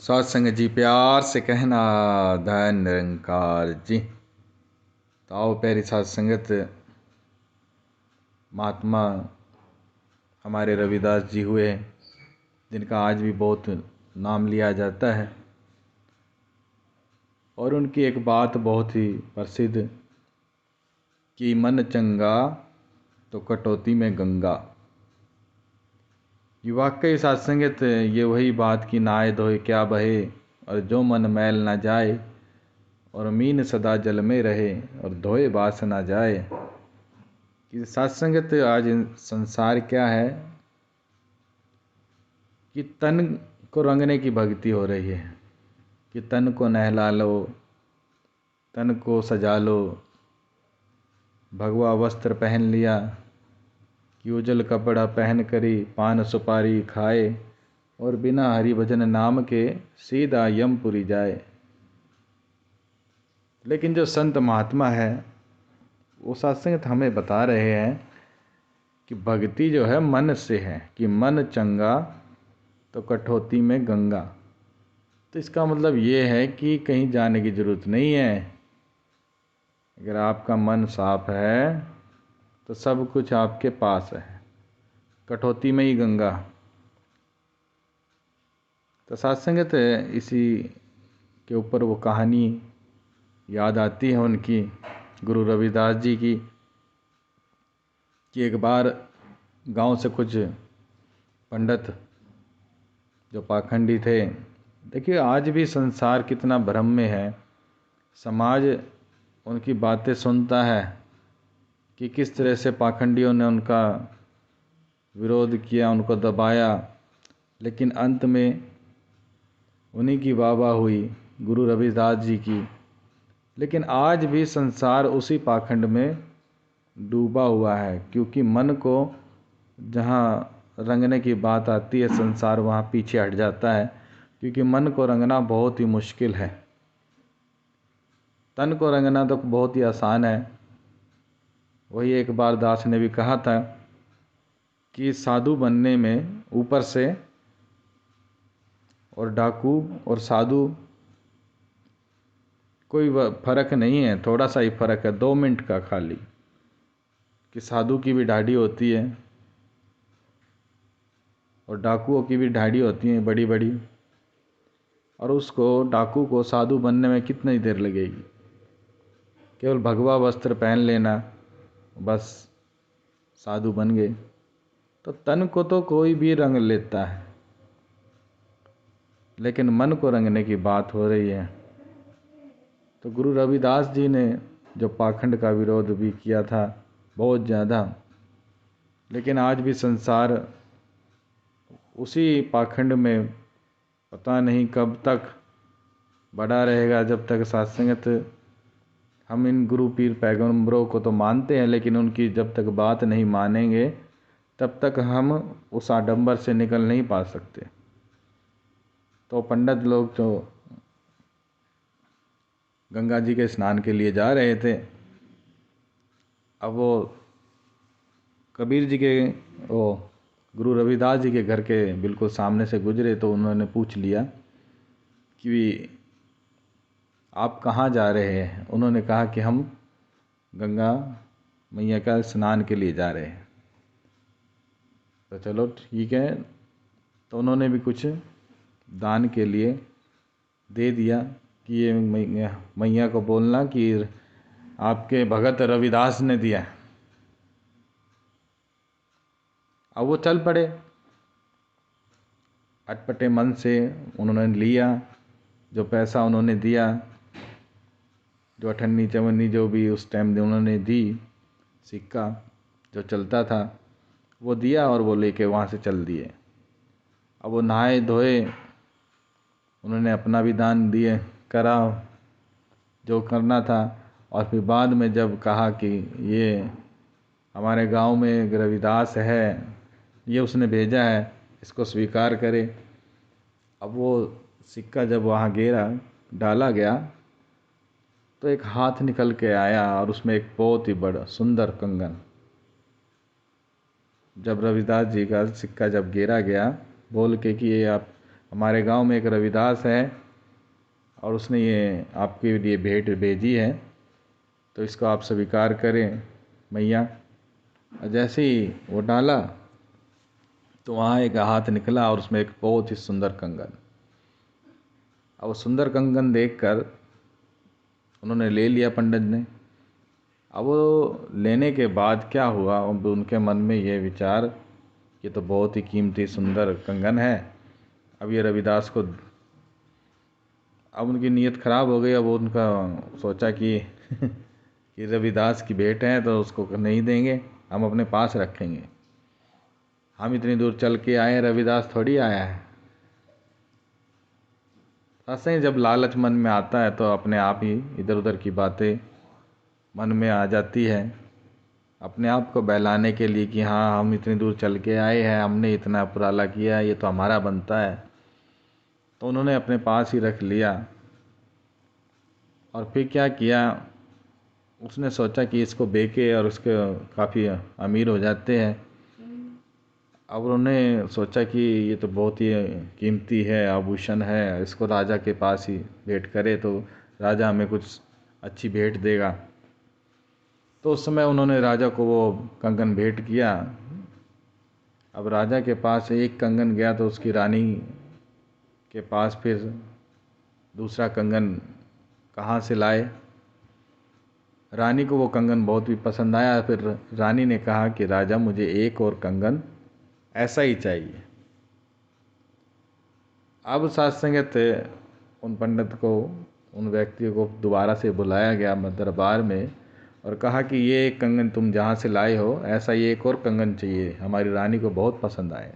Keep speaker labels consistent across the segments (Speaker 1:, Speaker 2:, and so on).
Speaker 1: सत्संग जी प्यार से कहना धन निरंकार जी। तो आओ प्यारी साध संगत, महात्मा हमारे रविदास जी हुए, जिनका आज भी बहुत नाम लिया जाता है। और उनकी एक बात बहुत ही प्रसिद्ध कि मन चंगा तो कटौती में गंगा। ये वाकई साध संगत ये वही बात कि नाय धोए क्या बहे, और जो मन मैल ना जाए, और मीन सदा जल में रहे, और धोए बास ना जाए। कि साध संगत आज संसार क्या है कि तन को रंगने की भक्ति हो रही है, कि तन को नहला लो, तन को सजा लो, भगवा वस्त्र पहन लिया, कि उजल कपड़ा पहन करी पान सुपारी खाए, और बिना हरि भजन नाम के सीधा यमपुरी जाए। लेकिन जो संत महात्मा है वो सत्संग हमें बता रहे हैं कि भक्ति जो है मन से है, कि मन चंगा तो कठौती में गंगा। तो इसका मतलब ये है कि कहीं जाने की जरूरत नहीं है। अगर आपका मन साफ है तो सब कुछ आपके पास है, कठौती में ही गंगा। तो सत्संगत इसी के ऊपर वो कहानी याद आती है उनकी, गुरु रविदास जी की, कि एक बार गांव से कुछ पंडित जो पाखंडी थे, देखिए आज भी संसार कितना भ्रम में है। समाज उनकी बातें सुनता है कि किस तरह से पाखंडियों ने उनका विरोध किया, उनको दबाया, लेकिन अंत में उन्हीं की वाह हुई, गुरु रविदास जी की। लेकिन आज भी संसार उसी पाखंड में डूबा हुआ है, क्योंकि मन को जहाँ रंगने की बात आती है संसार वहाँ पीछे हट जाता है, क्योंकि मन को रंगना बहुत ही मुश्किल है। तन को रंगना तो बहुत ही आसान है। वही एक बार दास ने भी कहा था कि साधु बनने में ऊपर से और डाकू और साधु कोई फर्क नहीं है, थोड़ा सा ही फर्क है, 2 मिनट का खाली। कि साधु की भी दाढ़ी होती है और डाकुओं की भी दाढ़ी होती है बड़ी बड़ी, और उसको डाकू को साधु बनने में कितनी देर लगेगी। केवल भगवा वस्त्र पहन लेना, बस साधु बन गए। तो तन को तो कोई भी रंग लेता है, लेकिन मन को रंगने की बात हो रही है। तो गुरु रविदास जी ने जो पाखंड का विरोध भी किया था बहुत ज़्यादा, लेकिन आज भी संसार उसी पाखंड में पता नहीं कब तक बड़ा रहेगा। जब तक सत्संगत हम इन गुरु पीर पैगंबरों को तो मानते हैं, लेकिन उनकी जब तक बात नहीं मानेंगे तब तक हम उस आडंबर से निकल नहीं पा सकते। तो पंडित लोग जो गंगा जी के स्नान के लिए जा रहे थे, अब वो कबीर जी के वो गुरु रविदास जी के घर के बिल्कुल सामने से गुजरे, तो उन्होंने पूछ लिया कि आप कहाँ जा रहे हैं। उन्होंने कहा कि हम गंगा मैया का स्नान के लिए जा रहे हैं। तो चलो ठीक है। तो उन्होंने भी कुछ दान के लिए दे दिया कि ये मैया को बोलना कि आपके भगत रविदास ने दिया। अब वो चल पड़े अटपटे मन से। उन्होंने लिया जो पैसा उन्होंने दिया, जो अठन्नी चवन्नी जो भी उस टाइम उन्होंने दी, सिक्का जो चलता था वो दिया, और वो लेके वहाँ से चल दिए। अब वो नहाए धोए, उन्होंने अपना भी दान दिए, करा जो करना था। और फिर बाद में जब कहा कि ये हमारे गांव में एक रविदास है, ये उसने भेजा है, इसको स्वीकार करे। अब वो सिक्का जब वहाँ गिरा डाला गया तो एक हाथ निकल के आया, और उसमें एक बहुत ही बड़ा सुंदर कंगन। जब रविदास जी का सिक्का जब गिरा गया बोल के कि ये आप हमारे गांव में एक रविदास है और उसने ये आपके लिए भेंट भेजी है, तो इसको आप स्वीकार करें मैया। और जैसे ही वो डाला तो वहाँ एक हाथ निकला और उसमें एक बहुत ही सुंदर कंगन। अब वो सुंदर कंगन देखकर उन्होंने ले लिया पंडित ने। अब वो लेने के बाद क्या हुआ, अब उनके मन में ये विचार, ये तो बहुत ही कीमती सुंदर कंगन है, अब ये रविदास को, अब उनकी नीयत खराब हो गई। अब उनका सोचा कि कि रविदास की भेंट है तो उसको नहीं देंगे, हम अपने पास रखेंगे। हम इतनी दूर चल के आए, रविदास थोड़ी आया है। ऐसे ही जब लालच मन में आता है तो अपने आप ही इधर उधर की बातें मन में आ जाती है, अपने आप को बहलाने के लिए कि हाँ हम इतनी दूर चल के आए हैं, हमने इतना उपराला किया, ये तो हमारा बनता है। तो उन्होंने अपने पास ही रख लिया। और फिर क्या किया, उसने सोचा कि इसको बेचे और उसके काफ़ी अमीर हो जाते हैं। अब उन्होंने सोचा कि ये तो बहुत ही कीमती है, आभूषण है, इसको राजा के पास ही भेंट करे तो राजा हमें कुछ अच्छी भेंट देगा। तो उस समय उन्होंने राजा को वो कंगन भेंट किया। अब राजा के पास एक कंगन गया तो उसकी रानी के पास फिर दूसरा कंगन कहाँ से लाए। रानी को वो कंगन बहुत भी पसंद आया। फिर रानी ने कहा कि राजा मुझे एक और कंगन ऐसा ही चाहिए। अब साथ संगत उन पंडित को, उन व्यक्तियों को दोबारा से बुलाया गया दरबार में और कहा कि ये एक कंगन तुम जहाँ से लाए हो, ऐसा ये एक और कंगन चाहिए, हमारी रानी को बहुत पसंद आए।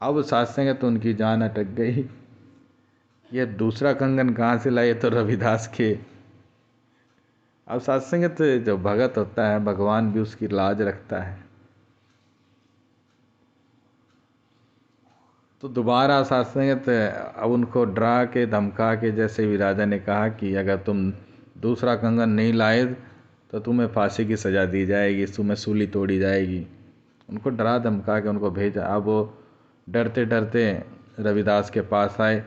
Speaker 1: अब साथ संगत उनकी जान अटक गई। ये दूसरा कंगन कहाँ से लाए, तो रविदास के। अब साथ संगत जो भगत होता है, भगवान भी उसकी लाज रखता है। तो दोबारा साथ संगत अब उनको डरा के धमका के, जैसे भी राजा ने कहा कि अगर तुम दूसरा कंगन नहीं लाए तो तुम्हें फांसी की सज़ा दी जाएगी, तुम्हें सूली तोड़ी जाएगी। उनको डरा धमका के उनको भेजा। अब वो डरते डरते रविदास के पास आए।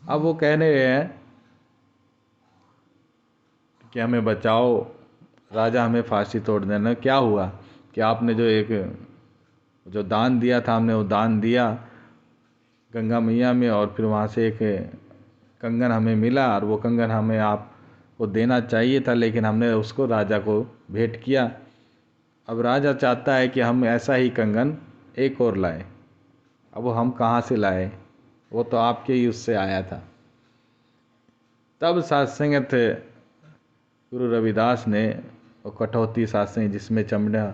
Speaker 1: अब वो कहने हैं कि हमें बचाओ, राजा हमें फांसी तोड़ देना। क्या हुआ कि आपने जो दान दिया था, हमने वो दान दिया गंगा मैया में, और फिर वहाँ से एक कंगन हमें मिला और वो कंगन हमें आपको देना चाहिए था, लेकिन हमने उसको राजा को भेंट किया। अब राजा चाहता है कि हम ऐसा ही कंगन एक और लाए। अब वो हम कहाँ से लाए, वो तो आपके ही उससे आया था। तब साथ संगत गुरु रविदास ने वो कठौती साथ संग, जिसमें चमड़ा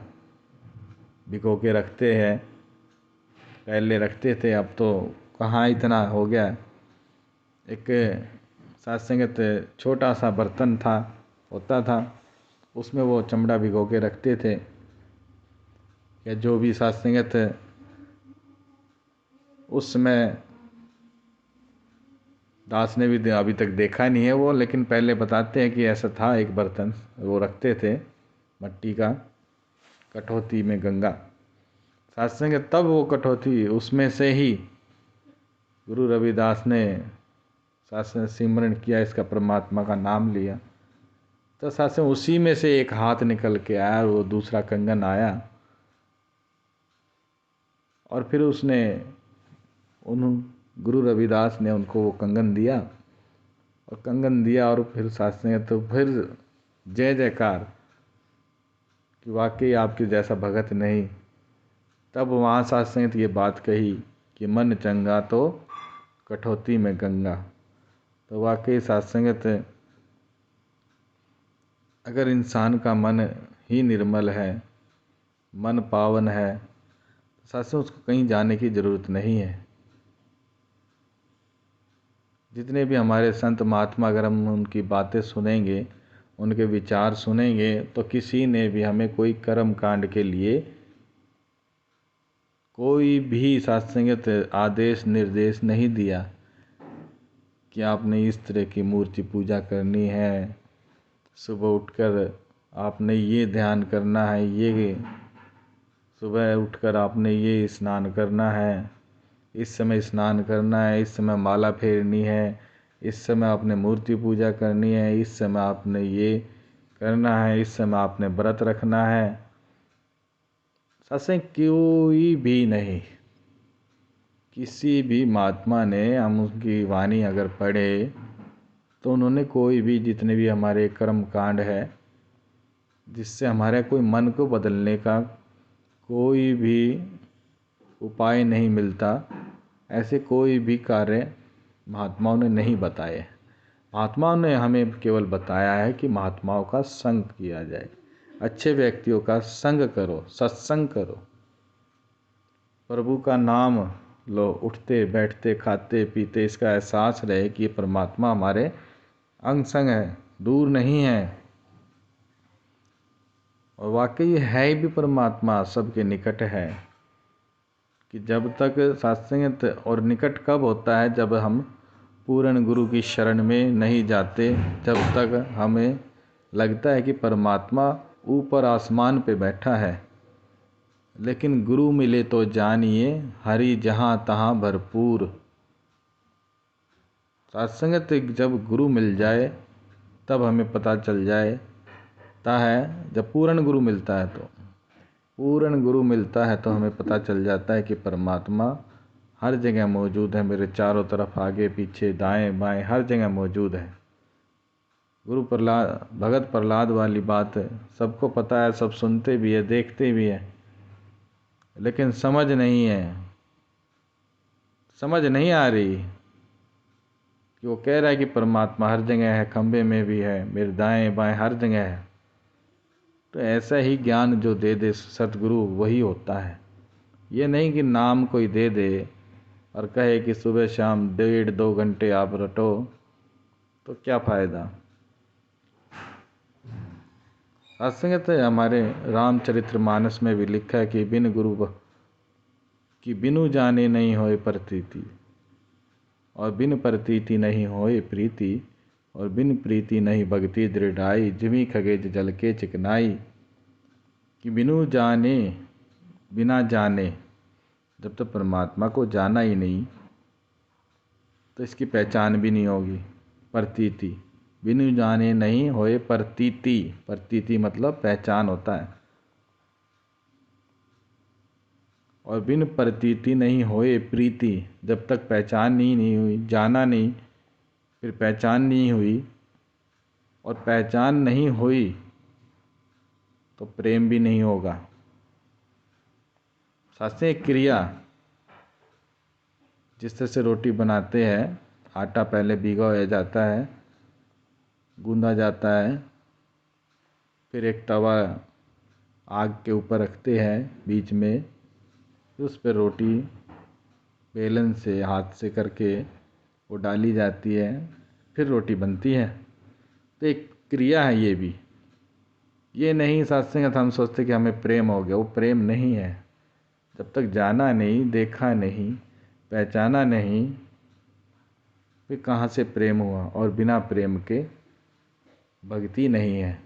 Speaker 1: भिगो के रखते हैं, पहले रखते थे, अब तो कहाँ इतना हो गया। एक साथ संगत छोटा सा बर्तन होता था, उसमें वो चमड़ा भिगो के रखते थे। या जो भी साथ संगत उस समय, दास ने भी अभी तक देखा नहीं है वो, लेकिन पहले बताते हैं कि ऐसा था एक बर्तन वो रखते थे मट्टी का, कठौती में गंगा। साथ संगत तब वो कठौती, उसमें से ही गुरु रविदास ने साथ सिमरन किया, इसका परमात्मा का नाम लिया। तो साथ उसी में से एक हाथ निकल के आया, वो दूसरा कंगन आया। और फिर उसने उन गुरु रविदास ने उनको वो कंगन दिया, और कंगन दिया, और फिर साथ में तो फिर जय जयकार कि वाकई आपके जैसा भगत नहीं। तब वहाँ साथ संगत ये बात कही कि मन चंगा तो कठौती में गंगा। तो वाकई साथ संगत, अगर इंसान का मन ही निर्मल है, मन पावन है, साथ संगत उसको कहीं जाने की ज़रूरत नहीं है। जितने भी हमारे संत महात्मा, अगर हम उनकी बातें सुनेंगे, उनके विचार सुनेंगे, तो किसी ने भी हमें कोई कर्म कांड के लिए कोई भी सत्संगत आदेश निर्देश नहीं दिया कि आपने इस तरह की मूर्ति पूजा करनी है, सुबह उठकर आपने ये ध्यान करना है, ये सुबह उठकर आपने ये स्नान करना है, इस समय स्नान करना है, इस समय माला फेरनी है, इस समय आपने मूर्ति पूजा करनी है, इस समय आपने ये करना है, इस समय आपने व्रत रखना है। सत्संग कोई भी नहीं, किसी भी महात्मा ने, हम उनकी वाणी अगर पढ़े तो उन्होंने कोई भी, जितने भी हमारे कर्म कांड है जिससे हमारे कोई मन को बदलने का कोई भी उपाय नहीं मिलता, ऐसे कोई भी कार्य महात्माओं ने नहीं बताए। महात्माओं ने हमें केवल बताया है कि महात्माओं का संग किया जाए, अच्छे व्यक्तियों का संग करो, सत्संग करो, प्रभु का नाम लो, उठते बैठते खाते पीते इसका एहसास रहे कि ये परमात्मा हमारे अंग संग है, दूर नहीं है। और वाकई है भी परमात्मा सबके निकट है। कि जब तक सत्संग, और निकट कब होता है, जब हम पूर्ण गुरु की शरण में नहीं जाते, जब तक हमें लगता है कि परमात्मा ऊपर आसमान पे बैठा है। लेकिन गुरु मिले तो जानिए, हरि जहाँ तहाँ भरपूर। सत्संगत जब गुरु मिल जाए तब हमें पता चल जाता है, जब पूर्ण गुरु मिलता है तो पूर्ण गुरु मिलता है तो हमें पता चल जाता है कि परमात्मा हर जगह मौजूद है, मेरे चारों तरफ, आगे पीछे दाएं बाएं हर जगह मौजूद है। गुरु प्रहलाद, भगत प्रहलाद वाली बात है, सबको पता है, सब सुनते भी है, देखते भी है, लेकिन समझ नहीं है, समझ नहीं आ रही कि वो कह रहा है कि परमात्मा हर जगह है, खंबे में भी है, मेरे दाएं बाएं हर जगह है। तो ऐसा ही ज्ञान जो दे दे सतगुरु वही होता है। ये नहीं कि नाम कोई दे दे और कहे कि सुबह शाम 1.5-2 घंटे आप रटो, तो क्या फ़ायदा। सत्संग हमारे रामचरितमानस में भी लिखा है कि बिन गुरु कि बिनु जाने नहीं होए प्रतीति, और बिन प्रतीति नहीं होए प्रीति, और बिन प्रीति नहीं भक्ति दृढ़ाई, जिमी खगेज जल के चिकनाई। कि बिनु जाने, बिना जाने, जब तक परमात्मा को जाना ही नहीं तो इसकी पहचान भी नहीं होगी। प्रतीति, बिनु जाने नहीं होए प्रतीति, प्रतीति मतलब पहचान होता है। और बिन प्रतीति नहीं होए प्रीति, जब तक पहचान ही नहीं हुई, जाना नहीं, फिर पहचान नहीं हुई, और पहचान नहीं हुई तो प्रेम भी नहीं होगा। साथ क्रिया, जिस तरह से रोटी बनाते हैं, आटा पहले भिगोया जाता है, गूंदा जाता है, फिर एक तवा आग के ऊपर रखते हैं बीच में, फिर उस पर रोटी बेलन से हाथ से करके वो डाली जाती है, फिर रोटी बनती है। तो एक क्रिया है ये भी। ये नहीं सत्संग हम सोचते कि हमें प्रेम हो गया, वो प्रेम नहीं है। जब तक जाना नहीं, देखा नहीं, पहचाना नहीं, फिर कहाँ से प्रेम हुआ। और बिना प्रेम के भक्ति नहीं है,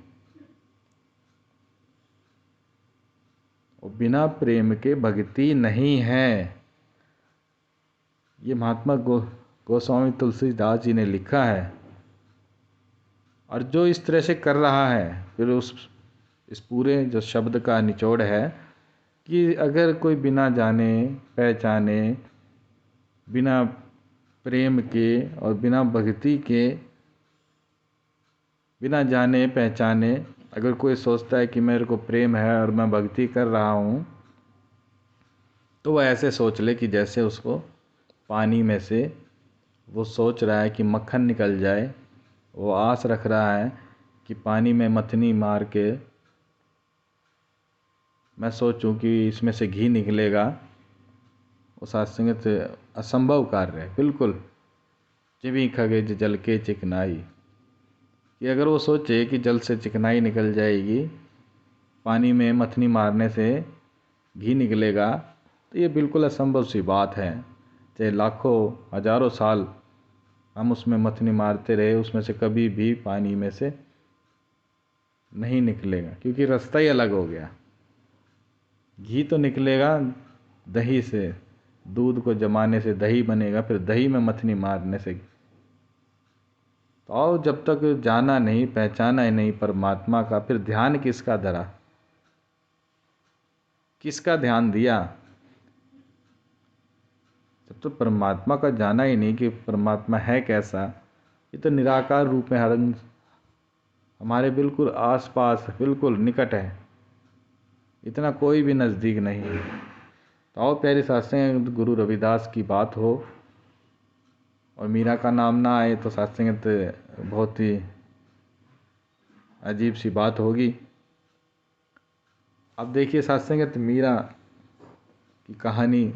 Speaker 1: और बिना प्रेम के भक्ति नहीं है। ये महात्मा गोस्वामी तुलसीदास जी ने लिखा है। और जो इस तरह से कर रहा है, फिर इस पूरे जो शब्द का निचोड़ है कि अगर कोई बिना जाने पहचाने, बिना प्रेम के और बिना भक्ति के, बिना जाने पहचाने अगर कोई सोचता है कि मेरे को प्रेम है और मैं भक्ति कर रहा हूँ, तो वह ऐसे सोच ले कि जैसे उसको पानी में से वो सोच रहा है कि मक्खन निकल जाए, वो आस रख रहा है कि पानी में मथनी मार के मैं सोचूं कि इसमें से घी निकलेगा। वो सत्संग से असंभव कार्य है बिल्कुल। जिमी खगेज जल के चिकनाई, कि अगर वो सोचे कि जल से चिकनाई निकल जाएगी, पानी में मथनी मारने से घी निकलेगा, तो ये बिल्कुल असंभव सी बात है। चाहे लाखों हजारों साल हम उसमें मथनी मारते रहे, उसमें से कभी भी पानी में से नहीं निकलेगा, क्योंकि रास्ता ही अलग हो गया। घी तो निकलेगा दही से, दूध को जमाने से दही बनेगा, फिर दही में मथनी मारने से। तो आओ, जब तक जाना नहीं, पहचाना ही नहीं परमात्मा का, फिर ध्यान किसका धरा, किसका ध्यान दिया? जब तो परमात्मा का जाना ही नहीं कि परमात्मा है कैसा। ये तो निराकार रूप में हर हमारे बिल्कुल आसपास, बिल्कुल निकट है, इतना कोई भी नज़दीक नहीं है। तो आओ प्यारे सत्संग, गुरु रविदास की बात हो और मीरा का नाम ना आए तो सत्संग बहुत ही अजीब सी बात होगी। अब देखिए सत्संग, मीरा की कहानी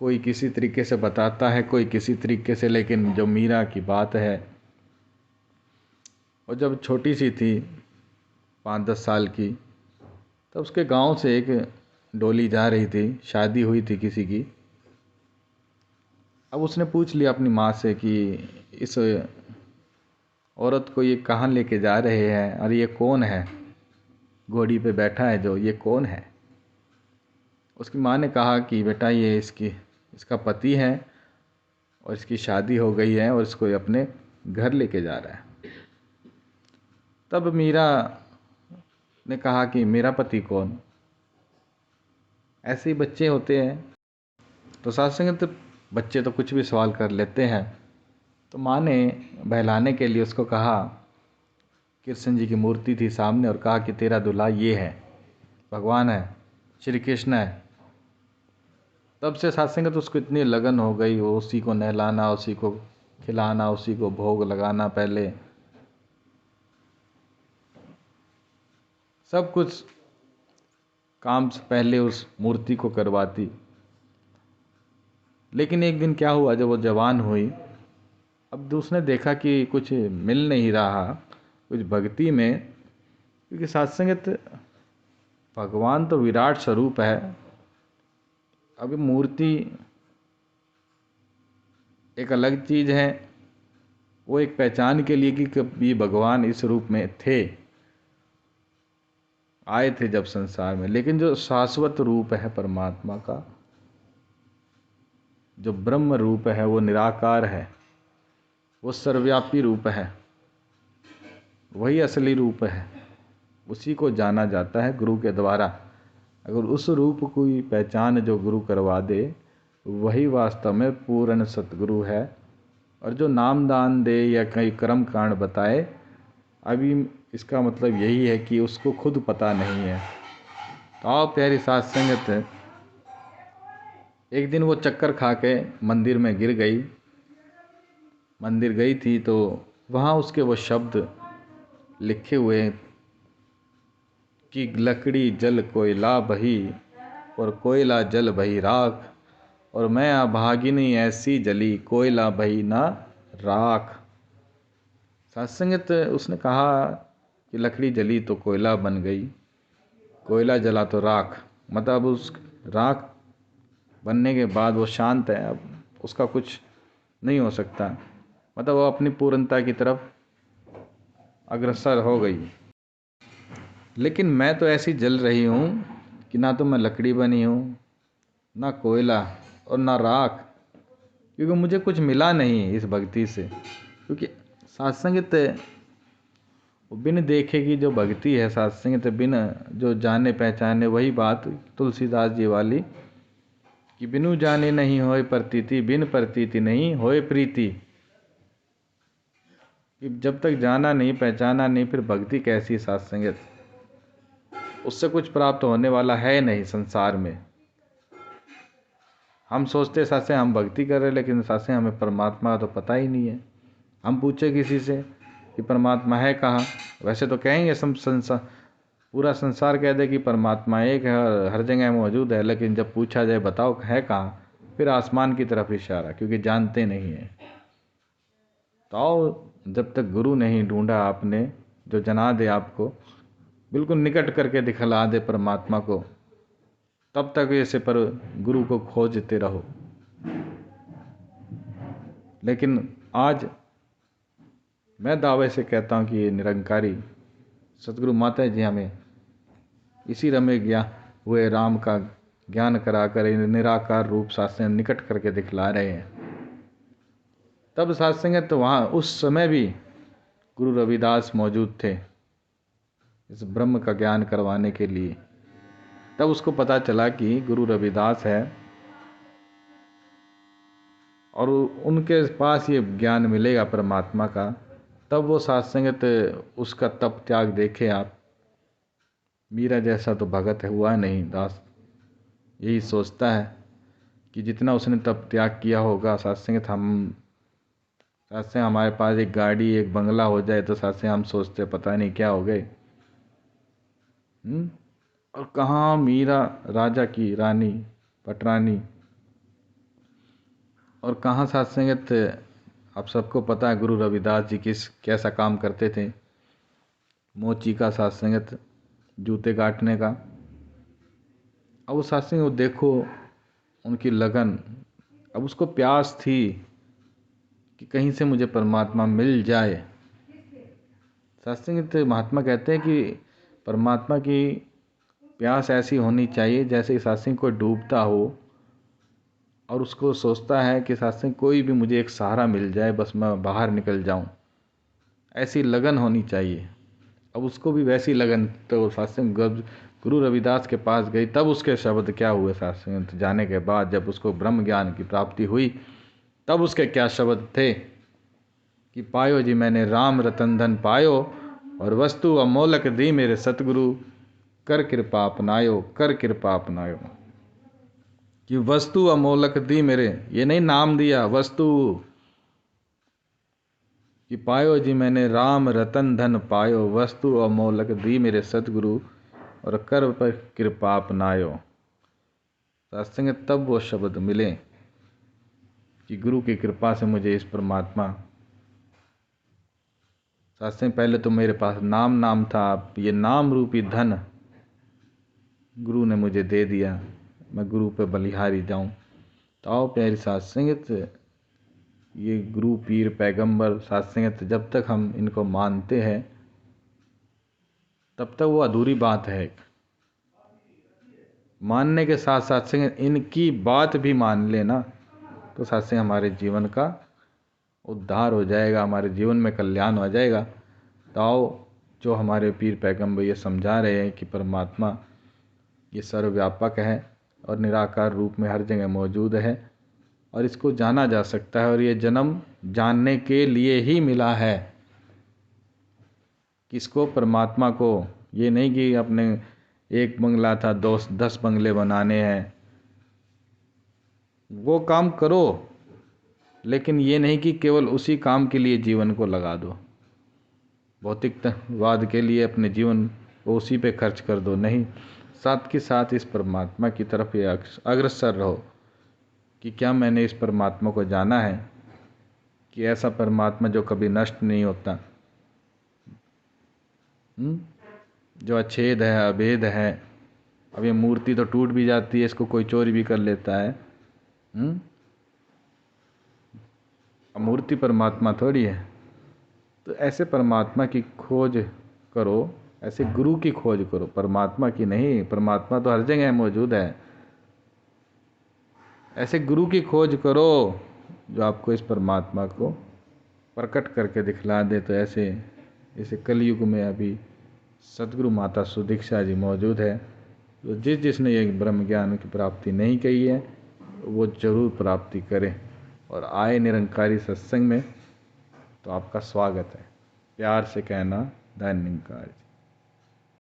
Speaker 1: कोई किसी तरीके से बताता है, कोई किसी तरीके से, लेकिन जो मीरा की बात है, और जब छोटी सी थी 5-10 साल की, तब उसके गांव से एक डोली जा रही थी, शादी हुई थी किसी की। अब उसने पूछ लिया अपनी माँ से कि इस औरत को ये कहाँ लेके जा रहे हैं, और ये कौन है घोड़ी पे बैठा है जो, ये कौन है? उसकी माँ ने कहा कि बेटा ये इसका पति है और इसकी शादी हो गई है और इसको अपने घर लेके जा रहा है। तब मीरा ने कहा कि मेरा पति कौन? ऐसे ही बच्चे होते हैं। तो सत्संग, तो बच्चे तो कुछ भी सवाल कर लेते हैं। तो माँ ने बहलाने के लिए उसको कहा, कृष्ण जी की मूर्ति थी सामने, और कहा कि तेरा दूल्हा ये है, भगवान है, श्री कृष्ण है। तब से सत्संग तो उसको इतनी लगन हो गई, वो उसी को नहलाना, उसी को खिलाना, उसी को भोग लगाना, पहले सब कुछ काम से पहले उस मूर्ति को करवाती। लेकिन एक दिन क्या हुआ, जब वो जवान हुई, अब उसने देखा कि कुछ मिल नहीं रहा कुछ भक्ति में, क्योंकि सत्संग भगवान तो विराट स्वरूप है। अभी मूर्ति एक अलग चीज़ है, वो एक पहचान के लिए कि ये भगवान इस रूप में थे, आए थे जब संसार में। लेकिन जो शाश्वत रूप है परमात्मा का, जो ब्रह्म रूप है, वो निराकार है, वो सर्वव्यापी रूप है, वही असली रूप है। उसी को जाना जाता है गुरु के द्वारा। अगर उस रूप की पहचान जो गुरु करवा दे, वही वास्तव में पूर्ण सतगुरु है। और जो नाम दान दे या कई कर्म कांड बताए, अभी इसका मतलब यही है कि उसको खुद पता नहीं है। तो आओ प्यारी साथ संगत, एक दिन वो चक्कर खा के मंदिर में गिर गई। मंदिर गई थी तो वहाँ उसके वो शब्द लिखे हुए कि लकड़ी जल कोयला बही और कोयला जल बही राख, और मैं अभागिनी ऐसी जली कोयला बही ना राख। सत्संगत, उसने कहा कि लकड़ी जली तो कोयला बन गई, कोयला जला तो राख। मतलब उस राख बनने के बाद वो शांत है, अब उसका कुछ नहीं हो सकता। मतलब वो अपनी पूर्णता की तरफ अग्रसर हो गई। लेकिन मैं तो ऐसी जल रही हूँ कि ना तो मैं लकड़ी बनी हूँ, ना कोयला और ना राख, क्योंकि मुझे कुछ मिला नहीं इस भक्ति से। क्योंकि सत्संगित बिन देखे की जो भक्ति है, सत्संगित बिन जो जाने पहचाने, वही बात तुलसीदास जी वाली कि बिनु जाने नहीं होए प्रतीति, बिन प्रतीति नहीं होए प्रीति। कि जब तक जाना नहीं, पहचाना नहीं, फिर भक्ति कैसी सत्संगित? उससे कुछ प्राप्त होने वाला है नहीं संसार में। हम सोचते सासे हम भक्ति कर रहे, लेकिन सासे हमें परमात्मा का तो पता ही नहीं है। हम पूछे किसी से कि परमात्मा है कहाँ, वैसे तो कहेंगे संसार, पूरा संसार कह दे कि परमात्मा एक है, हर जगह मौजूद है, लेकिन जब पूछा जाए बताओ है कहाँ, फिर आसमान की तरफ इशारा, क्योंकि जानते नहीं है। तो आओ, जब तक गुरु नहीं ढूंढा आपने, जो जना दे आपको, बिल्कुल निकट करके दिखला दे परमात्मा को, तब तक ऐसे पर गुरु को खोजते रहो। लेकिन आज मैं दावे से कहता हूँ कि ये निरंकारी सतगुरु माता जी हमें इसी रमे गया हुए राम का ज्ञान कराकर निराकार रूप सत्संग निकट करके दिखला रहे हैं। तब सत्संग तो वहाँ उस समय भी गुरु रविदास मौजूद थे इस ब्रह्म का ज्ञान करवाने के लिए। तब उसको पता चला कि गुरु रविदास है और उनके पास ये ज्ञान मिलेगा परमात्मा का। तब वो सत्संगत उसका तप त्याग देखे आप। मीरा जैसा तो भगत हुआ नहीं, दास यही सोचता है कि जितना उसने तप त्याग किया होगा सत्संगत हमारे पास एक गाड़ी एक बंगला हो जाए तो सत्संग हम सोचते पता नहीं क्या हो गए। और कहाँ मीरा राजा की रानी पटरानी, और कहाँ सत्संगत आप सबको पता है गुरु रविदास जी कैसा काम करते थे। मोची का सत्संगत, जूते काटने का। अब वो सत्संग वो देखो उनकी लगन, अब उसको प्यास थी कि कहीं से मुझे परमात्मा मिल जाए। सत्संग महात्मा कहते हैं कि परमात्मा की प्यास ऐसी होनी चाहिए जैसे सत्संग कोई डूबता हो और उसको सोचता है कि सत्संग कोई भी मुझे एक सहारा मिल जाए, बस मैं बाहर निकल जाऊं। ऐसी लगन होनी चाहिए। अब उसको भी वैसी लगन, तो सत्संग गुरु रविदास के पास गई। तब उसके शब्द क्या हुए सत्संग जाने के बाद, जब उसको ब्रह्म ज्ञान की प्राप्ति हुई, तब उसके क्या शब्द थे कि पायो जी मैंने राम रतन धन पायो, और वस्तु अमोलक दी मेरे सतगुरु, कर कृपा अपनायो, कर कृपा अपनायो। कि वस्तु अमोलक दी मेरे, ये नहीं नाम दिया, वस्तु कि पायो जी मैंने राम रतन धन पायो, वस्तु अमोलक दी मेरे सतगुरु, और कर पर कृपा अपनायो। सत्संग तब वो शब्द मिले कि गुरु की कृपा से मुझे इस परमात्मा, सत्संग पहले तो मेरे पास नाम था, ये नाम रूपी धन गुरु ने मुझे दे दिया, मैं गुरु पे बलिहारी जाऊं। तो आओ प्यारी सत्संगत, ये गुरु पीर पैगंबर सत्संगत जब तक हम इनको मानते हैं तब तक वो अधूरी बात है। मानने के साथ साथ सत्संग इनकी बात भी मान लेना तो सत्संग हमारे जीवन का उद्धार हो जाएगा, हमारे जीवन में कल्याण हो जाएगा। तो आओ जो हमारे पीर पैगंबर ये समझा रहे हैं कि परमात्मा ये सर्वव्यापक है और निराकार रूप में हर जगह मौजूद है और इसको जाना जा सकता है, और ये जन्म जानने के लिए ही मिला है। किसको? परमात्मा को। ये नहीं कि अपने एक बंगला था 10 बंगले बनाने हैं, वो काम करो, लेकिन ये नहीं कि केवल उसी काम के लिए जीवन को लगा दो, भौतिकवाद के लिए अपने जीवन को उसी पे खर्च कर दो। नहीं, साथ के साथ इस परमात्मा की तरफ ये अग्रसर रहो कि क्या मैंने इस परमात्मा को जाना है, कि ऐसा परमात्मा जो कभी नष्ट नहीं होता, जो अछेद है, अभेद है। अब ये मूर्ति तो टूट भी जाती है, इसको कोई चोरी भी कर लेता है। मूर्ति परमात्मा थोड़ी है। तो ऐसे परमात्मा की खोज करो, ऐसे गुरु की खोज करो, परमात्मा की नहीं। परमात्मा तो हर जगह मौजूद है। ऐसे गुरु की खोज करो जो आपको इस परमात्मा को प्रकट करके दिखला दे। तो ऐसे कलयुग में अभी सदगुरु माता सुदीक्षा जी मौजूद है। तो जिसने ये ब्रह्म ज्ञान की प्राप्ति नहीं की है वो जरूर प्राप्ति करे और आए निरंकारी सत्संग में। तो आपका स्वागत है। प्यार से कहना, धन्यवाद।